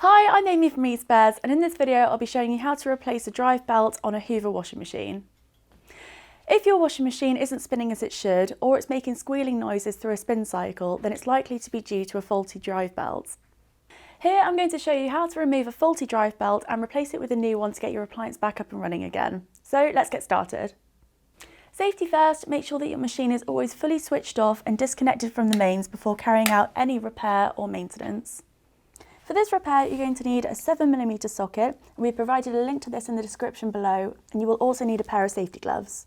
Hi, I'm Amy from eSpares, and in this video I'll be showing you how to replace a drive belt on a Hoover washing machine. If your washing machine isn't spinning as it should, or it's making squealing noises through a spin cycle, then it's likely to be due to a faulty drive belt. Here I'm going to show you how to remove a faulty drive belt and replace it with a new one to get your appliance back up and running again. So let's get started. Safety first, make sure that your machine is always fully switched off and disconnected from the mains before carrying out any repair or maintenance. For this repair, you're going to need a 7mm socket, and we've provided a link to this in the description below, and you will also need a pair of safety gloves.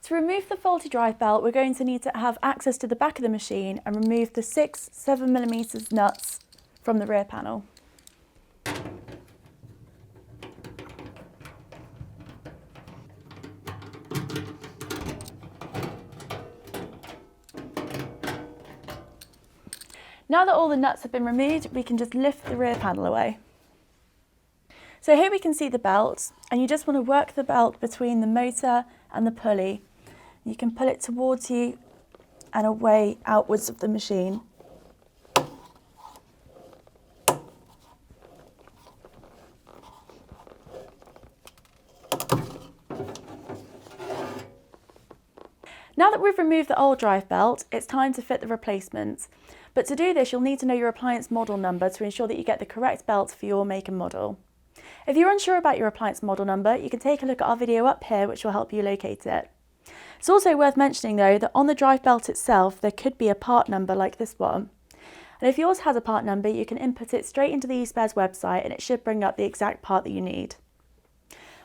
To remove the faulty drive belt, we're going to need to have access to the back of the machine and remove the 6 7mm nuts from the rear panel. Now that all the nuts have been removed, we can just lift the rear panel away. So here we can see the belt, and you just want to work the belt between the motor and the pulley. You can pull it towards you and away outwards of the machine. Now that we've removed the old drive belt, it's time to fit the replacement. But to do this, you'll need to know your appliance model number to ensure that you get the correct belt for your make and model. If you're unsure about your appliance model number, you can take a look at our video up here, which will help you locate it. It's also worth mentioning though that on the drive belt itself, there could be a part number like this one. And if yours has a part number, you can input it straight into the eSpares website and it should bring up the exact part that you need.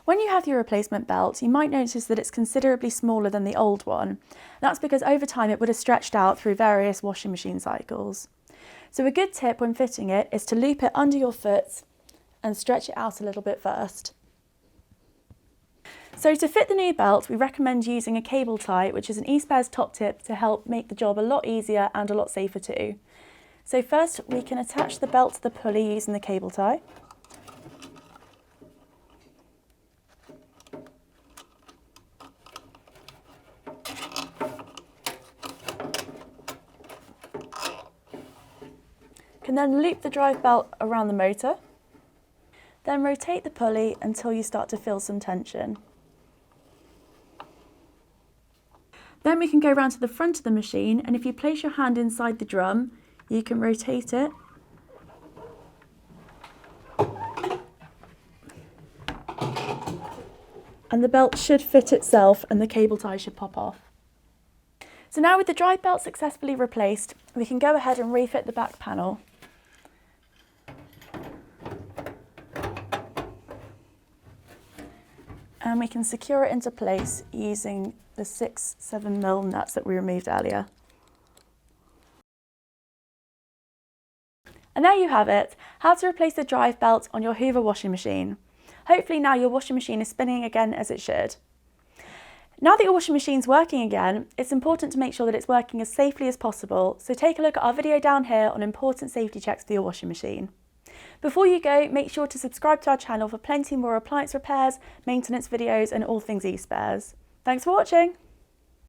When you have your replacement belt, you might notice that it's considerably smaller than the old one. That's because over time it would have stretched out through various washing machine cycles. So a good tip when fitting it is to loop it under your foot and stretch it out a little bit first. So to fit the new belt, we recommend using a cable tie, which is an eSpares top tip to help make the job a lot easier and a lot safer too. So first we can attach the belt to the pulley using the cable tie. Can then loop the drive belt around the motor, then rotate the pulley until you start to feel some tension. Then we can go around to the front of the machine, and if you place your hand inside the drum, you can rotate it. And the belt should fit itself and the cable tie should pop off. So now with the drive belt successfully replaced, we can go ahead and refit the back panel. And we can secure it into place using the 6 7mm nuts that we removed earlier. And there you have it, how to replace the drive belt on your Hoover washing machine. Hopefully now your washing machine is spinning again as it should. Now that your washing machine's working again, it's important to make sure that it's working as safely as possible, so take a look at our video down here on important safety checks for your washing machine. Before you go, make sure to subscribe to our channel for plenty more appliance repairs, maintenance videos and all things eSpares. Thanks for watching!